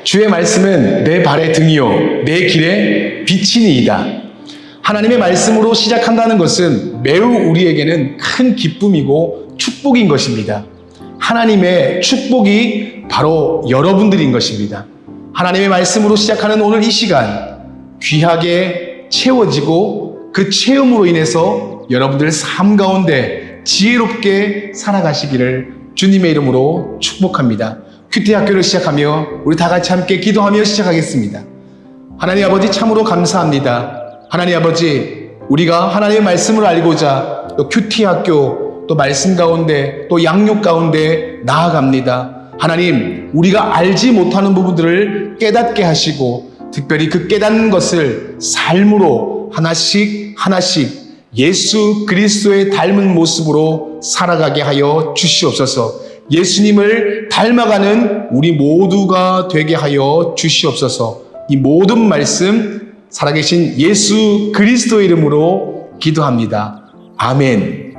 주의 말씀은 내 발의 등이요 내 길의 빛이니이다. 하나님의 말씀으로 시작한다는 것은 매우 우리에게는 큰 기쁨이고 축복인 것입니다. 하나님의 축복이 바로 여러분들인 것입니다. 하나님의 말씀으로 시작하는 오늘 이 시간 귀하게 채워지고 그 체험으로 인해서 여러분들 삶 가운데 지혜롭게 살아가시기를 주님의 이름으로 축복합니다. 큐티 학교를 시작하며 우리 다 같이 함께 기도하며 시작하겠습니다. 하나님 아버지 참으로 감사합니다. 하나님 아버지 우리가 하나님의 말씀을 알고자 또 큐티 학교 또 말씀 가운데 또 양육 가운데 나아갑니다. 하나님 우리가 알지 못하는 부분들을 깨닫게 하시고 특별히 그 깨닫는 것을 삶으로 하나씩 예수 그리스도의 닮은 모습으로 살아가게 하여 주시옵소서. 예수님을 닮아가는 우리 모두가 되게 하여 주시옵소서. 이 모든 말씀 살아계신 예수 그리스도의 이름으로 기도합니다. 아멘.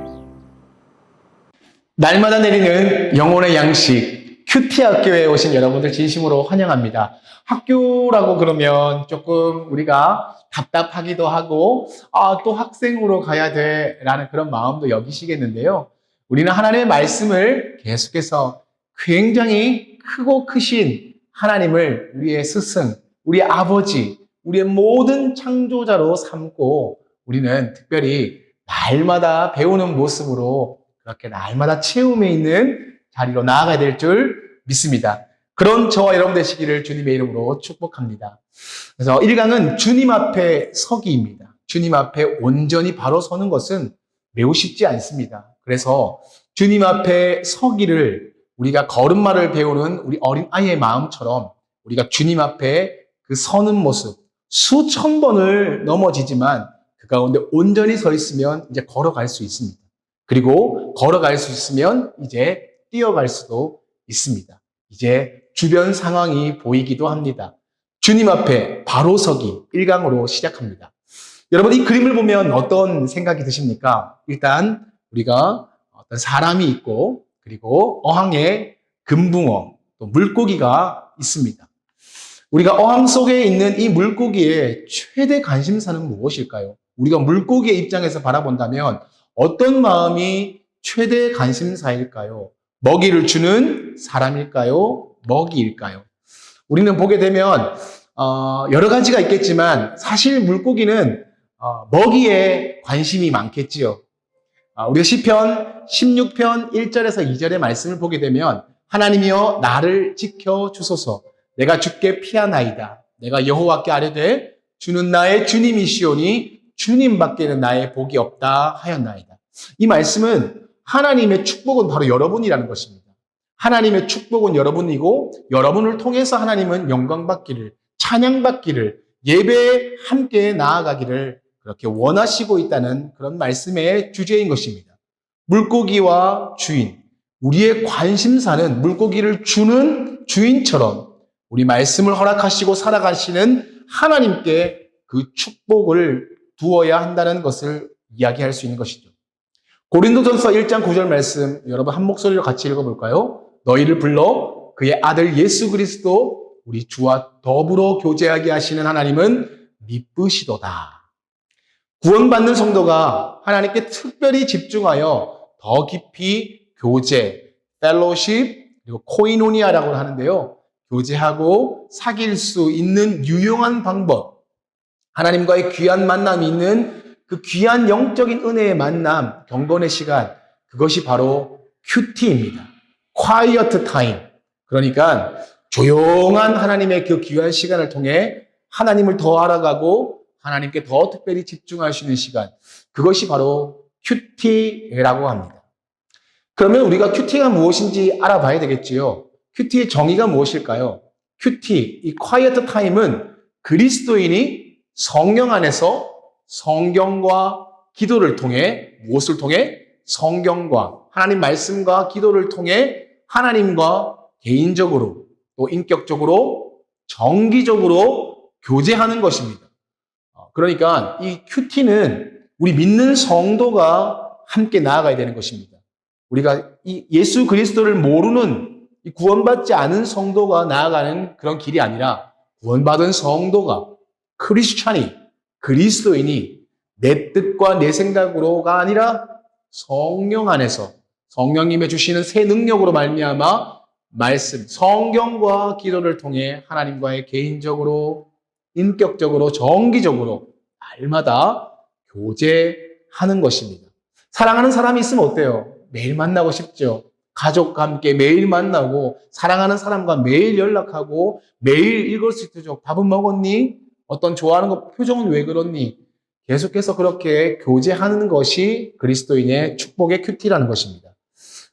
날마다 내리는 영혼의 양식 큐티 학교에 오신 여러분들 진심으로 환영합니다. 학교라고 그러면 조금 우리가 답답하기도 하고 또 학생으로 가야 돼라는 그런 마음도 여기시겠는데요. 우리는 하나님의 말씀을 계속해서 굉장히 크고 크신 하나님을 우리의 스승, 우리의 아버지, 우리의 모든 창조자로 삼고 우리는 특별히 날마다 배우는 모습으로 그렇게 날마다 체험에 있는 자리로 나아가야 될 줄 믿습니다. 그런 저와 여러분 되시기를 주님의 이름으로 축복합니다. 그래서 1강은 주님 앞에 서기입니다. 주님 앞에 온전히 바로 서는 것은 매우 쉽지 않습니다. 그래서 주님 앞에 서기를 우리가 걸음마를 배우는 우리 어린 아이의 마음처럼 우리가 주님 앞에 그 서는 모습 수천 번을 넘어지지만 그 가운데 온전히 서 있으면 이제 걸어갈 수 있습니다. 그리고 걸어갈 수 있으면 이제 뛰어갈 수도 있습니다. 이제 주변 상황이 보이기도 합니다. 주님 앞에 바로 서기 1강으로 시작합니다. 여러분 이 그림을 보면 어떤 생각이 드십니까? 일단 우리가 어떤 사람이 있고 그리고 어항에 금붕어 또 물고기가 있습니다. 우리가 어항 속에 있는 이 물고기의 최대 관심사는 무엇일까요? 우리가 물고기의 입장에서 바라본다면 어떤 마음이 최대 관심사일까요? 먹이를 주는 사람일까요? 먹이일까요? 우리는 보게 되면 여러 가지가 있겠지만 사실 물고기는 먹이에 관심이 많겠지요. 우리가 시편 16편 1절에서 2절의 말씀을 보게 되면 하나님이여 나를 지켜주소서 내가 주께 피하나이다. 내가 여호와께 아뢰되 주는 나의 주님이시오니 주님밖에는 나의 복이 없다 하였나이다. 이 말씀은 하나님의 축복은 바로 여러분이라는 것입니다. 하나님의 축복은 여러분이고 여러분을 통해서 하나님은 영광받기를 찬양받기를 예배에 함께 나아가기를 그렇게 원하시고 있다는 그런 말씀의 주제인 것입니다. 물고기와 주인, 우리의 관심사는 물고기를 주는 주인처럼 우리 말씀을 허락하시고 살아가시는 하나님께 그 축복을 두어야 한다는 것을 이야기할 수 있는 것이죠. 고린도전서 1장 9절 말씀 여러분 한 목소리로 같이 읽어볼까요? 너희를 불러 그의 아들 예수 그리스도 우리 주와 더불어 교제하게 하시는 하나님은 미쁘시도다. 구원받는 성도가 하나님께 특별히 집중하여 더 깊이 교제, 펠로십, 그리고 코이노니아라고 하는데요. 교제하고 사귈 수 있는 유용한 방법, 하나님과의 귀한 만남이 있는 그 귀한 영적인 은혜의 만남, 경건의 시간, 그것이 바로 큐티입니다. Quiet time. 그러니까 조용한 하나님의 그 귀한 시간을 통해 하나님을 더 알아가고 하나님께 더 특별히 집중할 수 있는 시간. 그것이 바로 큐티라고 합니다. 그러면 우리가 큐티가 무엇인지 알아봐야 되겠지요. 큐티의 정의가 무엇일까요? 큐티, 이 quiet time은 그리스도인이 성령 안에서 성경과 기도를 통해 무엇을 통해? 성경과 하나님 말씀과 기도를 통해 하나님과 개인적으로 또 인격적으로 정기적으로 교제하는 것입니다. 그러니까 이 큐티는 우리 믿는 성도가 함께 나아가야 되는 것입니다. 우리가 이 예수 그리스도를 모르는 이 구원받지 않은 성도가 나아가는 그런 길이 아니라 구원받은 성도가 크리스찬이 그리스도인이 내 뜻과 내 생각으로가 아니라 성령 안에서 성령님의 주시는 새 능력으로 말미암아 말씀, 성경과 기도를 통해 하나님과의 개인적으로, 인격적으로, 정기적으로 날마다 교제하는 것입니다. 사랑하는 사람이 있으면 어때요? 매일 만나고 싶죠. 가족과 함께 매일 만나고 사랑하는 사람과 매일 연락하고 매일 일거수일투족 밥은 먹었니? 어떤 좋아하는 거 표정은 왜 그렇니? 계속해서 그렇게 교제하는 것이 그리스도인의 축복의 큐티라는 것입니다.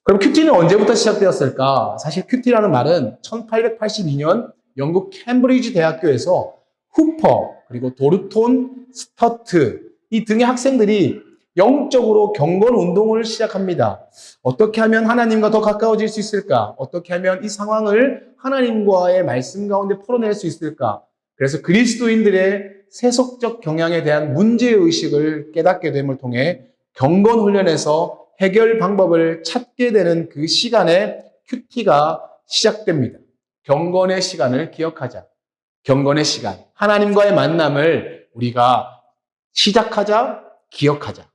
그럼 큐티는 언제부터 시작되었을까? 사실 큐티라는 말은 1882년 영국 캠브리지 대학교에서 후퍼 그리고 도르톤 스터트 이 등의 학생들이 영적으로 경건 운동을 시작합니다. 어떻게 하면 하나님과 더 가까워질 수 있을까? 어떻게 하면 이 상황을 하나님과의 말씀 가운데 풀어낼 수 있을까? 그래서 그리스도인들의 세속적 경향에 대한 문제의식을 깨닫게 됨을 통해 경건 훈련에서 해결 방법을 찾게 되는 그 시간에 큐티가 시작됩니다. 경건의 시간을 기억하자. 경건의 시간. 하나님과의 만남을 우리가 시작하자, 기억하자.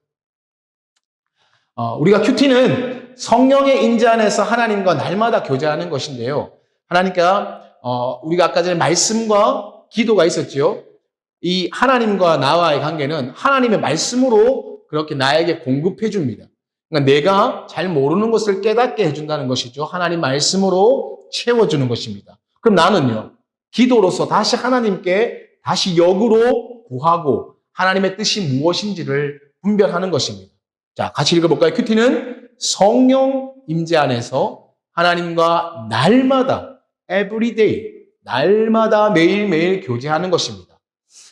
우리가 큐티는 성령의 인재 안에서 하나님과 날마다 교제하는 것인데요. 하나님과 우리가 아까 전에 말씀과 기도가 있었지요. 이 하나님과 나와의 관계는 하나님의 말씀으로 그렇게 나에게 공급해 줍니다. 그러니까 내가 잘 모르는 것을 깨닫게 해준다는 것이죠. 하나님 말씀으로 채워주는 것입니다. 그럼 나는요, 기도로서 다시 하나님께 다시 역으로 구하고 하나님의 뜻이 무엇인지를 분별하는 것입니다. 자, 같이 읽어볼까요? 큐티는 성령 임재 안에서 하나님과 날마다 everyday, 날마다 매일매일 교제하는 것입니다.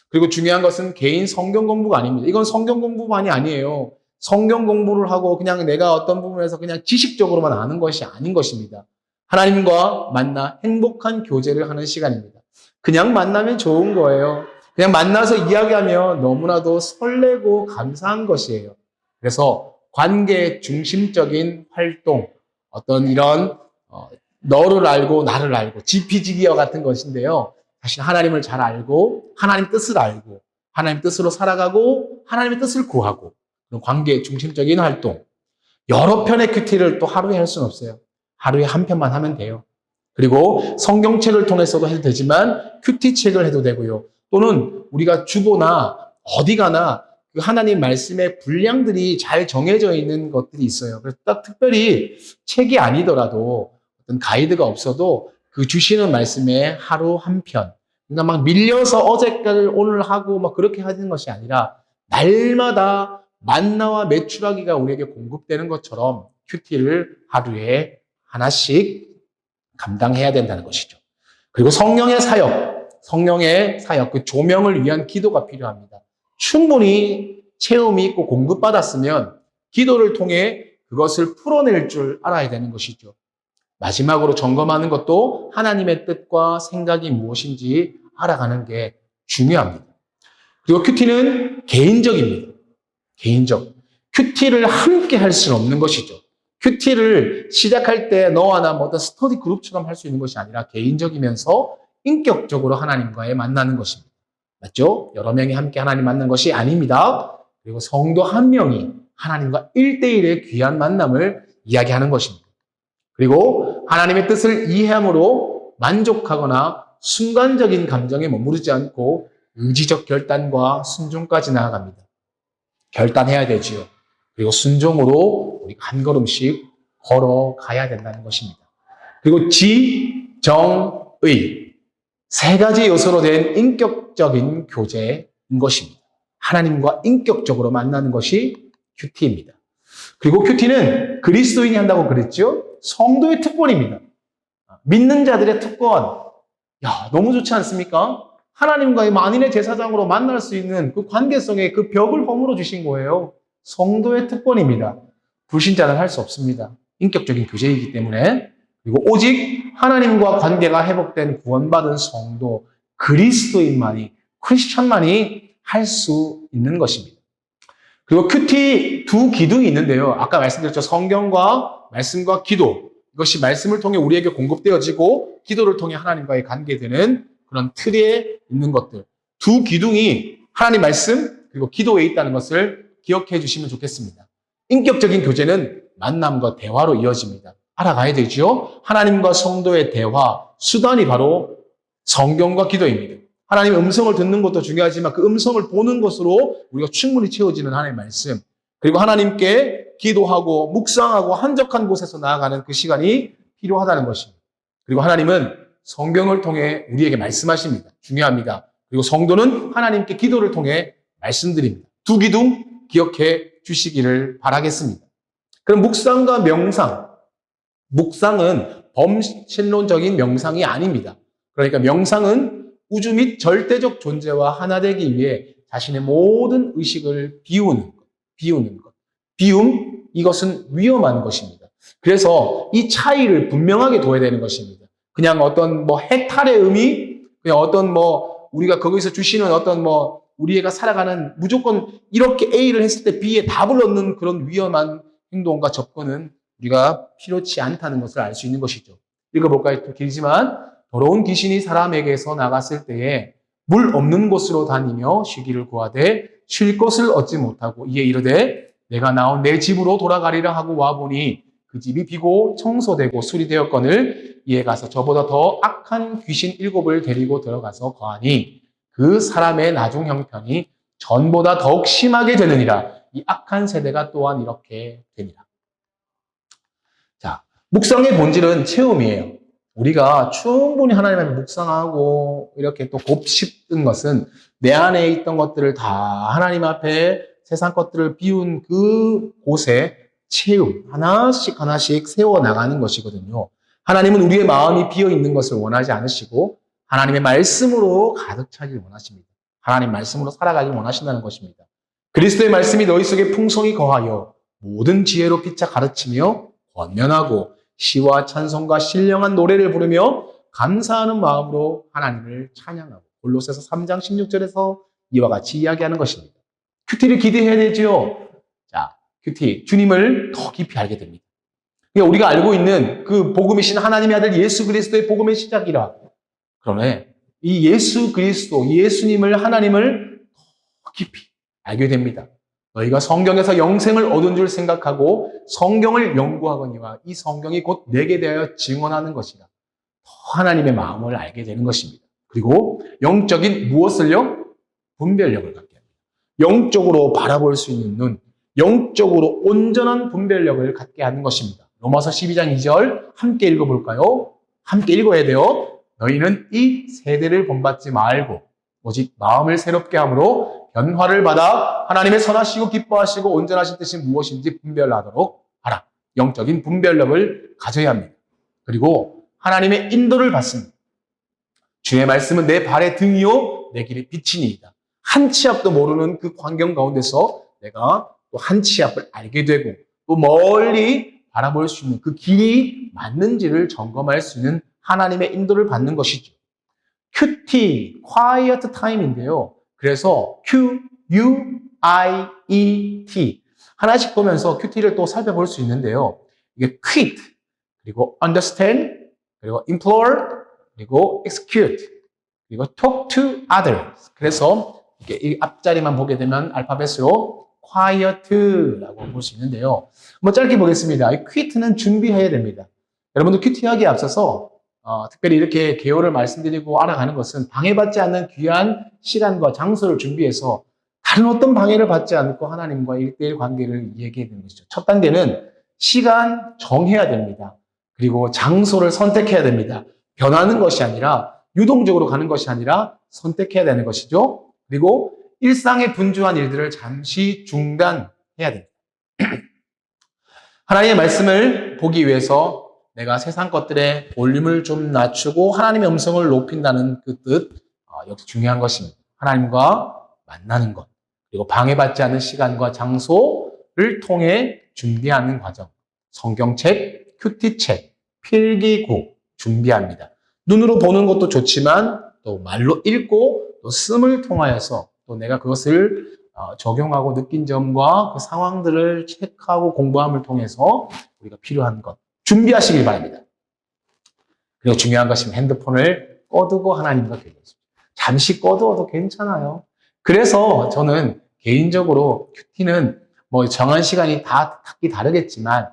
그리고 중요한 것은 개인 성경 공부가 아닙니다. 이건 성경 공부만이 아니에요. 성경 공부를 하고 그냥 내가 어떤 부분에서 그냥 지식적으로만 아는 것이 아닌 것입니다. 하나님과 만나 행복한 교제를 하는 시간입니다. 그냥 만나면 좋은 거예요. 그냥 만나서 이야기하면 너무나도 설레고 감사한 것이에요. 그래서 관계 중심적인 활동, 어떤 이런 너를 알고 나를 알고 지피지기와 같은 것인데요. 사실 하나님을 잘 알고 하나님 뜻을 알고 하나님 뜻으로 살아가고 하나님의 뜻을 구하고 그런 관계 중심적인 활동. 여러 편의 큐티를 또 하루에 할 수는 없어요. 하루에 한 편만 하면 돼요. 그리고 성경책을 통해서도 해도 되지만 큐티책을 해도 되고요. 또는 우리가 주보나 어디 가나 그 하나님 말씀의 분량들이 잘 정해져 있는 것들이 있어요. 그래서 딱 특별히 책이 아니더라도 어떤 가이드가 없어도 그 주시는 말씀에 하루 한 편. 그러니까 막 밀려서 어제까지 오늘 하고 막 그렇게 하는 것이 아니라 날마다 만나와 메추라기가 우리에게 공급되는 것처럼 큐티를 하루에 하나씩 감당해야 된다는 것이죠. 그리고 성령의 사역, 그 조명을 위한 기도가 필요합니다. 충분히 체험이 있고 공급받았으면 기도를 통해 그것을 풀어낼 줄 알아야 되는 것이죠. 마지막으로 점검하는 것도 하나님의 뜻과 생각이 무엇인지 알아가는 게 중요합니다. 그리고 큐티는 개인적입니다. 개인적. 큐티를 함께 할 수는 없는 것이죠. 큐티를 시작할 때 너와 나 어떤 스터디 그룹처럼 할 수 있는 것이 아니라 개인적이면서 인격적으로 하나님과의 만나는 것입니다. 맞죠? 여러 명이 함께 하나님 만난 것이 아닙니다. 그리고 성도 한 명이 하나님과 1대1의 귀한 만남을 이야기하는 것입니다. 그리고 하나님의 뜻을 이해함으로 만족하거나 순간적인 감정에 머무르지 않고 의지적 결단과 순종까지 나아갑니다. 결단해야 되지요. 그리고 순종으로 우리 한 걸음씩 걸어가야 된다는 것입니다. 그리고 지정의 세 가지 요소로 된 인격적인 교제인 것입니다. 하나님과 인격적으로 만나는 것이 큐티입니다. 그리고 큐티는 그리스도인이 한다고 그랬죠? 성도의 특권입니다. 믿는 자들의 특권. 야, 너무 좋지 않습니까? 하나님과의 만인의 제사장으로 만날 수 있는 그 관계성의 그 벽을 허물어 주신 거예요. 성도의 특권입니다. 불신자는 할 수 없습니다. 인격적인 교제이기 때문에. 그리고 오직 하나님과 관계가 회복된 구원받은 성도, 그리스도인만이, 크리스천만이 할 수 있는 것입니다. 그리고 큐티 두 기둥이 있는데요. 아까 말씀드렸죠. 성경과 말씀과 기도. 이것이 말씀을 통해 우리에게 공급되어지고 기도를 통해 하나님과의 관계되는 그런 틀에 있는 것들. 두 기둥이 하나님 말씀 그리고 기도에 있다는 것을 기억해 주시면 좋겠습니다. 인격적인 교제는 만남과 대화로 이어집니다. 알아가야 되죠. 하나님과 성도의 대화, 수단이 바로 성경과 기도입니다. 하나님의 음성을 듣는 것도 중요하지만 그 음성을 보는 것으로 우리가 충분히 채워지는 하나님의 말씀. 그리고 하나님께 기도하고 묵상하고 한적한 곳에서 나아가는 그 시간이 필요하다는 것입니다. 그리고 하나님은 성경을 통해 우리에게 말씀하십니다. 중요합니다. 그리고 성도는 하나님께 기도를 통해 말씀드립니다. 두 기둥 기억해 주시기를 바라겠습니다. 그럼 묵상과 명상. 묵상은 범신론적인 명상이 아닙니다. 그러니까 명상은 우주 및 절대적 존재와 하나 되기 위해 자신의 모든 의식을 비우는 것. 비움, 이것은 위험한 것입니다. 그래서 이 차이를 분명하게 둬야 되는 것입니다. 그냥 어떤 해탈의 의미, 그냥 어떤 우리가 거기서 주시는 어떤 우리가 살아가는 무조건 이렇게 A를 했을 때 B에 답을 얻는 그런 위험한 행동과 접근은 우리가 필요치 않다는 것을 알 수 있는 것이죠. 읽어볼까요? 좀 길지만 더러운 귀신이 사람에게서 나갔을 때에 물 없는 곳으로 다니며 쉬기를 구하되 쉴 것을 얻지 못하고 이에 이르되 내가 나온 내 집으로 돌아가리라 하고 와보니 그 집이 비고 청소되고 수리되었거늘 이에 가서 저보다 더 악한 귀신 7을 데리고 들어가서 거하니 그 사람의 나중 형편이 전보다 더욱 심하게 되느니라. 이 악한 세대가 또한 이렇게 되니라. 자, 묵상의 본질은 체험이에요. 우리가 충분히 하나님 앞에 묵상하고 이렇게 또 곱씹은 것은 내 안에 있던 것들을 다 하나님 앞에 세상 것들을 비운 그 곳에 채움, 하나씩 세워나가는 것이거든요. 하나님은 우리의 마음이 비어있는 것을 원하지 않으시고 하나님의 말씀으로 가득 차기를 원하십니다. 하나님 말씀으로 살아가길 원하신다는 것입니다. 그리스도의 말씀이 너희 속에 풍성히 거하여 모든 지혜로 피차 가르치며 권면하고 시와 찬송과 신령한 노래를 부르며 감사하는 마음으로 하나님을 찬양하고 골로새서 3장 16절에서 이와 같이 이야기하는 것입니다. 큐티를 기대해야 되죠. 자, 큐티, 주님을 더 깊이 알게 됩니다. 그러니까 우리가 알고 있는 그 복음이신 하나님의 아들 예수 그리스도의 복음의 시작이라. 그러네. 이 예수 그리스도, 예수님을, 하나님을 더 깊이 알게 됩니다. 너희가 성경에서 영생을 얻은 줄 생각하고 성경을 연구하거니와 이 성경이 곧 내게 대하여 증언하는 것이라. 더 하나님의 마음을 알게 되는 것입니다. 그리고 영적인 무엇을요? 분별력을 갖게 합니다. 영적으로 바라볼 수 있는 눈, 영적으로 온전한 분별력을 갖게 하는 것입니다. 로마서 12장 2절 함께 읽어볼까요? 함께 읽어야 돼요. 너희는 이 세대를 본받지 말고 오직 마음을 새롭게 함으로 변화를 받아 하나님의 선하시고 기뻐하시고 온전하신 뜻이 무엇인지 분별하도록 하라. 영적인 분별력을 가져야 합니다. 그리고 하나님의 인도를 받습니다. 주의 말씀은 내 발의 등이요 내 길의 빛이니이다. 한 치 앞도 모르는 그 광경 가운데서 내가 또 한 치 앞을 알게 되고 또 멀리 바라볼 수 있는 그 길이 맞는지를 점검할 수 있는 하나님의 인도를 받는 것이죠. QT, Quiet Time인데요. 그래서 QUIET 하나씩 보면서 QT를 또 살펴볼 수 있는데요. 이게 quit, 그리고 understand, 그리고 implore, 그리고 execute, 그리고 talk to others. 그래서 이렇게 이 앞자리만 보게 되면 알파벳으로 quiet라고 볼 수 있는데요. 한번 짧게 보겠습니다. 이 quit는 준비해야 됩니다. 여러분들 QT하기에 앞서서 특별히 이렇게 개요를 말씀드리고 알아가는 것은 방해받지 않는 귀한 시간과 장소를 준비해서 다른 어떤 방해를 받지 않고 하나님과 1대1 관계를 얘기해야 되는 것이죠. 첫 단계는 시간 정해야 됩니다. 그리고 장소를 선택해야 됩니다. 변하는 것이 아니라 유동적으로 가는 것이 아니라 선택해야 되는 것이죠. 그리고 일상의 분주한 일들을 잠시 중단해야 됩니다. 하나님의 말씀을 보기 위해서 내가 세상 것들의 볼륨을 좀 낮추고 하나님의 음성을 높인다는 그 뜻, 역시 중요한 것입니다. 하나님과 만나는 것, 그리고 방해받지 않는 시간과 장소를 통해 준비하는 과정. 성경책, 큐티책, 필기구 준비합니다. 눈으로 보는 것도 좋지만 또 말로 읽고 또 씀을 통하여서 또 내가 그것을 적용하고 느낀 점과 그 상황들을 체크하고 공부함을 통해서 우리가 필요한 것. 준비하시길 바랍니다. 그리고 중요한 것은 핸드폰을 꺼두고 하나님과 교제하십시오. 잠시 꺼두어도 괜찮아요. 그래서 저는 개인적으로 큐티는 뭐 정한 시간이 다 각기 다르겠지만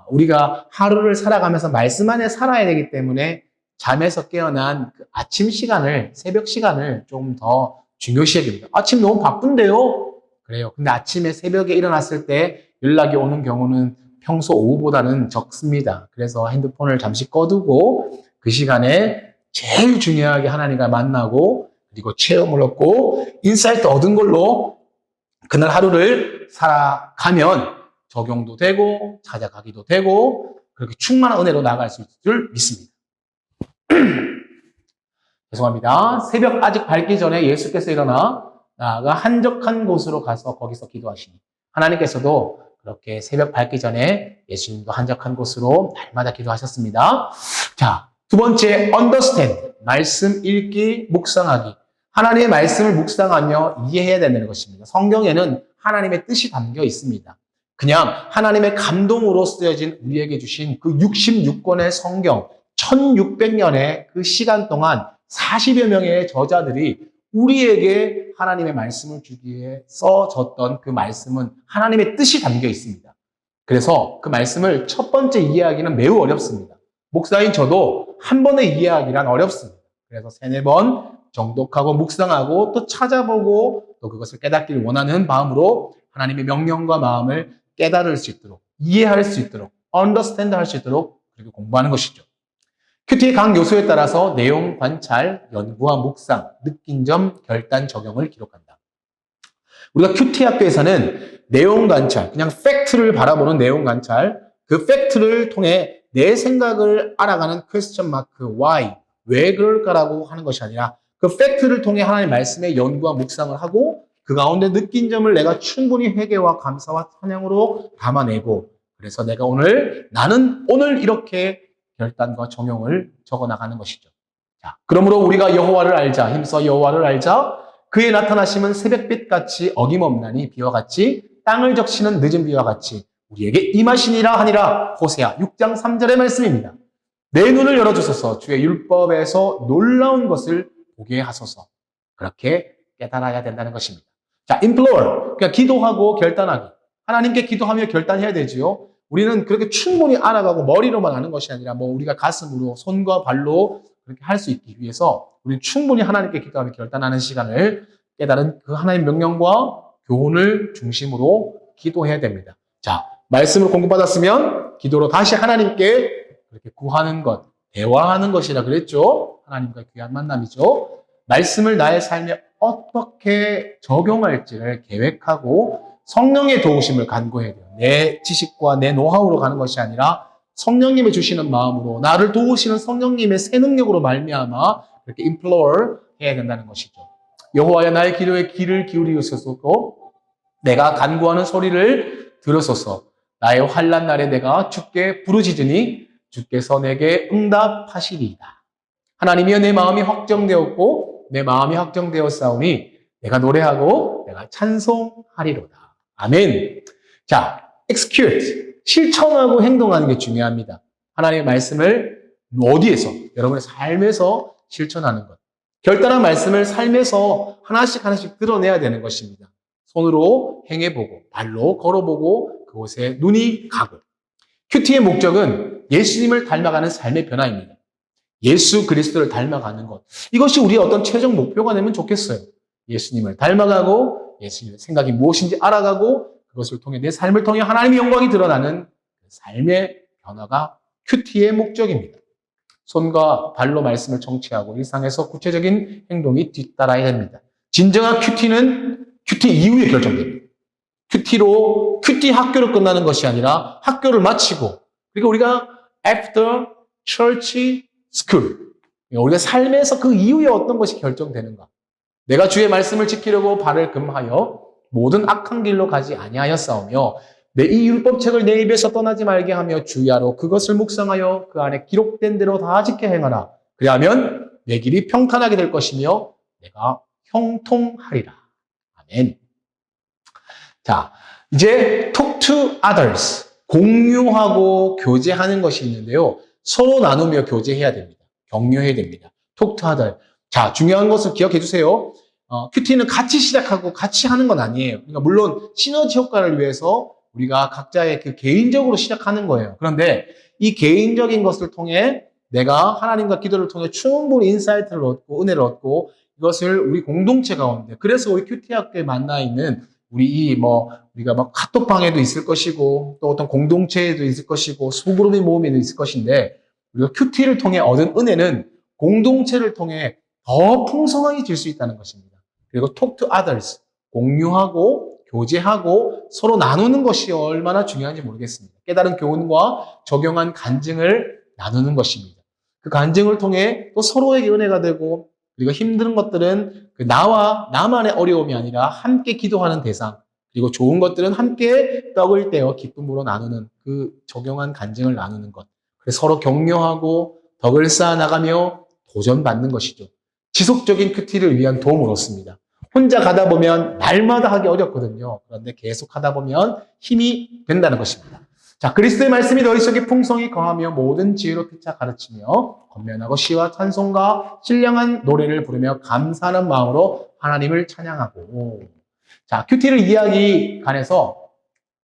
우리가 하루를 살아가면서 말씀 안에 살아야 되기 때문에 잠에서 깨어난 그 아침 시간을, 새벽 시간을 좀 더 중요시해야 됩니다. 아침 너무 바쁜데요? 그래요. 근데 아침에 새벽에 일어났을 때 연락이 오는 경우는 평소 오후보다는 적습니다. 그래서 핸드폰을 잠시 꺼두고 그 시간에 제일 중요하게 하나님과 만나고 그리고 체험을 얻고 인사이트 얻은 걸로 그날 하루를 살아가면 적용도 되고 찾아가기도 되고 그렇게 충만한 은혜로 나아갈 수 있을 줄 믿습니다. 죄송합니다. 새벽 아직 밝기 전에 예수께서 일어나 나아가 한적한 곳으로 가서 거기서 기도하시니 하나님께서도 그렇게 새벽 밝기 전에 예수님도 한적한 곳으로 날마다 기도하셨습니다. 자, 두 번째, understand. 말씀 읽기, 묵상하기. 하나님의 말씀을 묵상하며 이해해야 된다는 것입니다. 성경에는 하나님의 뜻이 담겨 있습니다. 그냥 하나님의 감동으로 쓰여진 우리에게 주신 그 66권의 성경, 1600년의 그 시간 동안 40여 명의 저자들이 우리에게 하나님의 말씀을 주기에 써졌던 그 말씀은 하나님의 뜻이 담겨 있습니다. 그래서 그 말씀을 첫 번째 이해하기는 매우 어렵습니다. 목사인 저도 한 번에 이해하기란 어렵습니다. 그래서 3-4번 정독하고 묵상하고 또 찾아보고 또 그것을 깨닫기를 원하는 마음으로 하나님의 명령과 마음을 깨달을 수 있도록, 이해할 수 있도록, understand 할 수 있도록 그렇게 공부하는 것이죠. 큐티의 각 요소에 따라서 내용 관찰, 연구와 묵상, 느낀 점, 결단, 적용을 기록한다. 우리가 큐티 학교에서는 내용 관찰, 그냥 팩트를 바라보는 내용 관찰, 그 팩트를 통해 내 생각을 알아가는 퀘스천 마크, why, 왜 그럴까라고 하는 것이 아니라 그 팩트를 통해 하나님의 말씀에 연구와 묵상을 하고 그 가운데 느낀 점을 내가 충분히 회개와 감사와 찬양으로 담아내고 그래서 내가 나는 오늘 이렇게 결단과 적용을 적어나가는 것이죠. 자, 그러므로 우리가 여호와를 알자, 힘써 여호와를 알자, 그의 나타나심은 새벽빛같이 어김없나니 비와 같이 땅을 적시는 늦은 비와 같이 우리에게 임하시니라 하니라. 호세아 6장 3절의 말씀입니다. 내 눈을 열어주소서 주의 율법에서 놀라운 것을 보게 하소서. 그렇게 깨달아야 된다는 것입니다. 자, implore, 그냥 기도하고 결단하기. 하나님께 기도하며 결단해야 되지요. 우리는 그렇게 충분히 알아가고 머리로만 아는 것이 아니라 우리가 가슴으로 손과 발로 그렇게 할 수 있기 위해서 우리는 충분히 하나님께 기도하며 결단하는 시간을 깨달은 그 하나님의 명령과 교훈을 중심으로 기도해야 됩니다. 자, 말씀을 공급받았으면 기도로 다시 하나님께 그렇게 구하는 것, 대화하는 것이라 그랬죠. 하나님과 귀한 만남이죠. 말씀을 나의 삶에 어떻게 적용할지를 계획하고 성령의 도우심을 간구해야 돼요. 내 지식과 내 노하우로 가는 것이 아니라 성령님의 주시는 마음으로 나를 도우시는 성령님의 새 능력으로 말미암아 이렇게 implore 해야 된다는 것이죠. 여호와여 나의 기도에 귀를 기울이소서 내가 간구하는 소리를 들으소서 나의 환난 날에 내가 주께 부르짖으니 주께서 내게 응답하시리이다. 하나님이여 내 마음이 확정되었고 내 마음이 확정되었사오니 내가 노래하고 내가 찬송하리로다. 아멘. 자, execute. 실천하고 행동하는 게 중요합니다. 하나님의 말씀을 어디에서? 여러분의 삶에서 실천하는 것. 결단한 말씀을 삶에서 하나씩 드러내야 되는 것입니다. 손으로 행해보고, 발로 걸어보고, 그곳에 눈이 가고. 큐티의 목적은 예수님을 닮아가는 삶의 변화입니다. 예수 그리스도를 닮아가는 것. 이것이 우리의 어떤 최종 목표가 되면 좋겠어요. 예수님을 닮아가고 예수님의 생각이 무엇인지 알아가고 그것을 통해 내 삶을 통해 하나님의 영광이 드러나는 삶의 변화가 큐티의 목적입니다. 손과 발로 말씀을 청취하고 일상에서 구체적인 행동이 뒤따라야 됩니다. 진정한 큐티는 큐티 이후에 결정됩니다. 큐티 학교로 끝나는 것이 아니라 학교를 마치고 그리고 우리가 after church school 우리가 삶에서 그 이후에 어떤 것이 결정되는가. 내가 주의 말씀을 지키려고 발을 금하여 모든 악한 길로 가지 아니하였사오며 내 이 율법책을 내 입에서 떠나지 말게 하며 주야로 그것을 묵상하여 그 안에 기록된 대로 다 지켜 행하라. 그리하면 내 길이 평탄하게 될 것이며 내가 형통하리라. 아멘. 자, 이제 talk to others. 공유하고 교제하는 것이 있는데요. 서로 나누며 교제해야 됩니다. 격려해야 됩니다. 톡투하다. 자, 중요한 것을 기억해 주세요. 큐티는 같이 시작하고 같이 하는 건 아니에요. 그러니까 물론 시너지 효과를 위해서 우리가 각자의 그 개인적으로 시작하는 거예요. 그런데 이 개인적인 것을 통해 내가 하나님과 기도를 통해 충분히 인사이트를 얻고 은혜를 얻고 이것을 우리 공동체 가운데 그래서 우리 큐티 학교에 만나 있는 우리가 막 카톡방에도 있을 것이고 또 어떤 공동체에도 있을 것이고 소그룹의 모임에도 있을 것인데 우리가 큐티를 통해 얻은 은혜는 공동체를 통해 더 풍성하게 질 수 있다는 것입니다. 그리고 talk to others, 공유하고 교제하고 서로 나누는 것이 얼마나 중요한지 모르겠습니다. 깨달은 교훈과 적용한 간증을 나누는 것입니다. 그 간증을 통해 또 서로에게 은혜가 되고 우리가 힘든 것들은 나만의 어려움이 아니라 함께 기도하는 대상 그리고 좋은 것들은 함께 떡을 떼어 기쁨으로 나누는 그 적용한 간증을 나누는 것. 그래서 서로 격려하고 덕을 쌓아나가며 도전받는 것이죠. 지속적인 큐티를 위한 도움을 얻습니다. 혼자 가다 보면 날마다 하기 어렵거든요. 그런데 계속 하다 보면 힘이 된다는 것입니다. 자, 그리스도의 말씀이 너희 속에 풍성히 거하며 모든 지혜로 피차 가르치며 권면하고 시와 찬송과 신령한 노래를 부르며 감사하는 마음으로 하나님을 찬양하고. 자, 큐티를 이해하기 관해서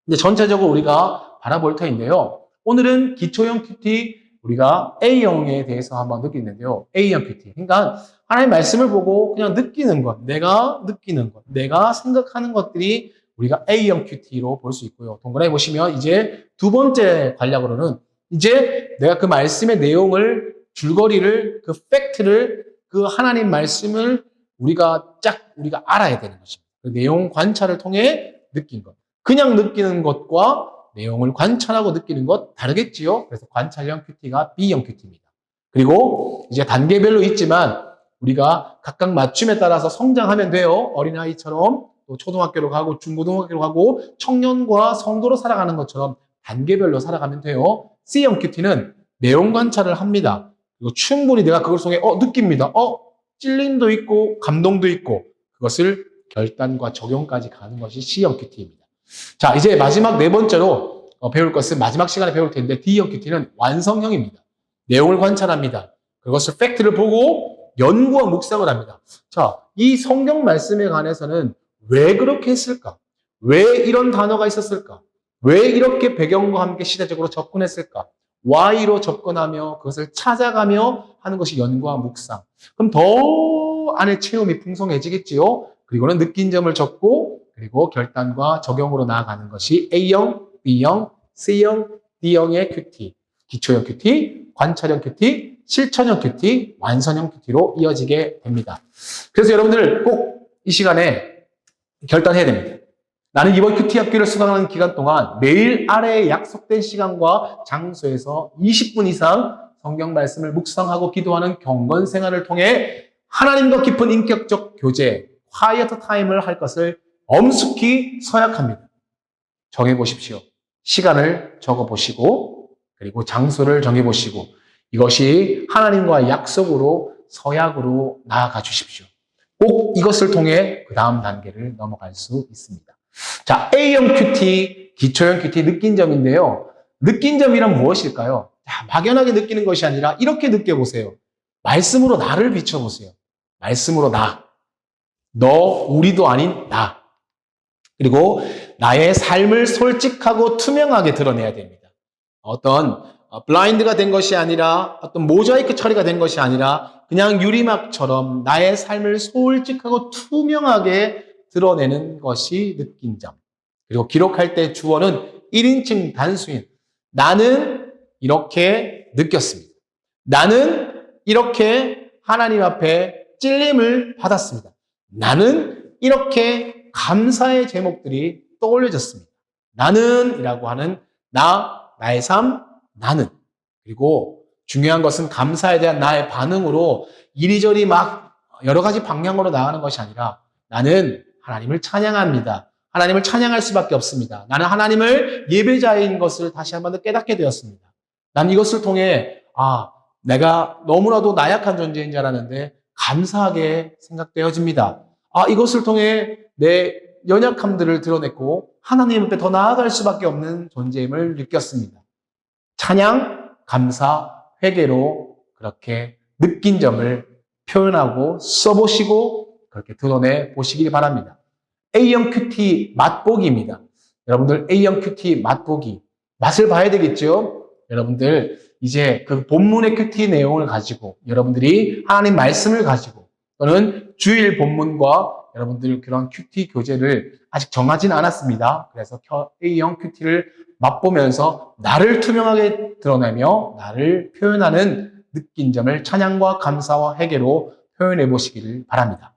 이제 전체적으로 우리가 바라볼 터인데요. 오늘은 기초형 큐티 우리가 A형에 대해서 한번 느끼는데요. A형 큐티. 그러니까 하나님의 말씀을 보고 그냥 느끼는 것, 내가 느끼는 것, 내가 생각하는 것들이 우리가 A형 큐티로 볼 수 있고요. 동그라미 보시면 이제 두 번째 관략으로는 이제 내가 그 말씀의 내용을 줄거리를 그 팩트를 그 하나님 말씀을 우리가 알아야 되는 것입니다. 그 내용 관찰을 통해 느낀 것. 그냥 느끼는 것과 내용을 관찰하고 느끼는 것 다르겠지요. 그래서 관찰형 큐티가 B형 큐티입니다. 그리고 이제 단계별로 있지만 우리가 각각 맞춤에 따라서 성장하면 돼요. 어린아이처럼 또 초등학교로 가고 중고등학교로 가고 청년과 성도로 살아가는 것처럼 단계별로 살아가면 돼요. C형 큐티는 내용 관찰을 합니다. 그리고 충분히 내가 그걸 통해 느낍니다. 찔림도 있고 감동도 있고 그것을 결단과 적용까지 가는 것이 C형 큐티입니다. 자, 이제 마지막 네 번째로 배울 것은 마지막 시간에 배울 텐데 D형 큐티는 완성형입니다. 내용을 관찰합니다. 그것을 팩트를 보고 연구와 묵상을 합니다. 자, 이 성경 말씀에 관해서는 왜 그렇게 했을까? 왜 이런 단어가 있었을까? 왜 이렇게 배경과 함께 시대적으로 접근했을까? Why로 접근하며 그것을 찾아가며 하는 것이 연구와 묵상. 그럼 더 안에 체험이 풍성해지겠지요? 그리고는 느낀 점을 적고 그리고 결단과 적용으로 나아가는 것이 A형, B형, C형, D형의 큐티. 기초형 큐티, 관찰형 큐티, 실천형 큐티, 완성형 큐티로 이어지게 됩니다. 그래서 여러분들 꼭 이 시간에 결단해야 됩니다. 나는 이번 큐티 학기를 수강하는 기간 동안 매일 아래에 약속된 시간과 장소에서 20분 이상 성경 말씀을 묵상하고 기도하는 경건 생활을 통해 하나님과 깊은 인격적 교제, quiet 타임을 할 것을 엄숙히 서약합니다. 정해보십시오. 시간을 적어보시고 그리고 장소를 정해보시고 이것이 하나님과의 약속으로 서약으로 나아가 주십시오. 꼭 이것을 통해 그 다음 단계를 넘어갈 수 있습니다. 자, A형 큐티, 기초형 큐티 느낀 점인데요. 느낀 점이란 무엇일까요? 자, 막연하게 느끼는 것이 아니라 이렇게 느껴보세요. 말씀으로 나를 비춰보세요. 말씀으로 나. 너, 우리도 아닌 나. 그리고 나의 삶을 솔직하고 투명하게 드러내야 됩니다. 어떤 블라인드가 된 것이 아니라 어떤 모자이크 처리가 된 것이 아니라 그냥 유리막처럼 나의 삶을 솔직하고 투명하게 드러내는 것이 느낀 점. 그리고 기록할 때 주어는 1인칭 단수인 나는 이렇게 느꼈습니다. 나는 이렇게 하나님 앞에 찔림을 받았습니다. 나는 이렇게 감사의 제목들이 떠올려졌습니다. 나는 이라고 하는 나의 삶, 나는. 그리고 중요한 것은 감사에 대한 나의 반응으로 이리저리 막 여러 가지 방향으로 나가는 것이 아니라 나는 하나님을 찬양합니다. 하나님을 찬양할 수밖에 없습니다. 나는 하나님을 예배자인 것을 다시 한번 더 깨닫게 되었습니다. 난 이것을 통해 내가 너무나도 나약한 존재인 줄 알았는데 감사하게 생각되어집니다. 이것을 통해 내 연약함들을 드러냈고 하나님 앞에 더 나아갈 수밖에 없는 존재임을 느꼈습니다. 찬양, 감사, 회개로 그렇게 느낀 점을 표현하고 써보시고 그렇게 드러내 보시길 바랍니다. A형 큐티 맛보기입니다. 여러분들 A형 큐티 맛보기 맛을 봐야 되겠죠? 여러분들 이제 그 본문의 큐티 내용을 가지고 여러분들이 하나님 말씀을 가지고 또는 주일 본문과 여러분들 그런 큐티 교재를 아직 정하진 않았습니다. 그래서 A형 큐티를 맛보면서 나를 투명하게 드러내며 나를 표현하는 느낀 점을 찬양과 감사와 회개로 표현해 보시기를 바랍니다.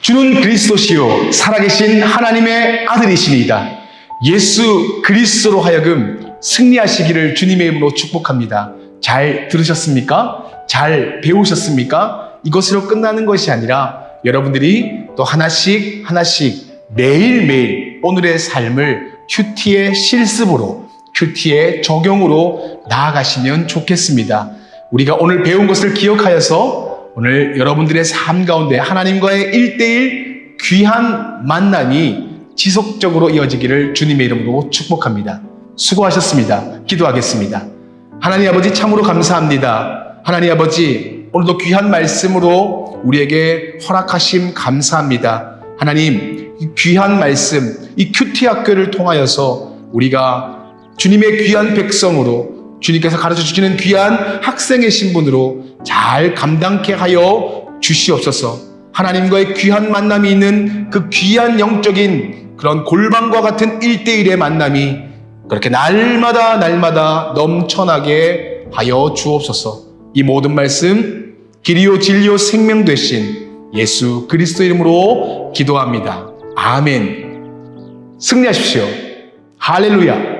주는 그리스도시요 살아계신 하나님의 아들이시니이다. 예수 그리스도로 하여금 승리하시기를 주님의 이름으로 축복합니다. 잘 들으셨습니까? 잘 배우셨습니까? 이것으로 끝나는 것이 아니라 여러분들이 또 하나씩 매일매일 오늘의 삶을 큐티의 실습으로 큐티의 적용으로 나아가시면 좋겠습니다. 우리가 오늘 배운 것을 기억하여서 오늘 여러분들의 삶 가운데 하나님과의 1:1 귀한 만남이 지속적으로 이어지기를 주님의 이름으로 축복합니다. 수고하셨습니다. 기도하겠습니다. 하나님 아버지 참으로 감사합니다. 하나님 아버지 오늘도 귀한 말씀으로 우리에게 허락하심 감사합니다. 하나님 이 귀한 말씀 이 큐티 학교를 통하여서 우리가 주님의 귀한 백성으로 주님께서 가르쳐 주시는 귀한 학생의 신분으로 잘 감당케 하여 주시옵소서. 하나님과의 귀한 만남이 있는 그 귀한 영적인 그런 골방과 같은 1:1의 만남이 그렇게 날마다 넘쳐나게 하여 주옵소서. 이 모든 말씀 길이요 진리요 생명 되신 예수 그리스도 이름으로 기도합니다. 아멘. 승리하십시오. 할렐루야.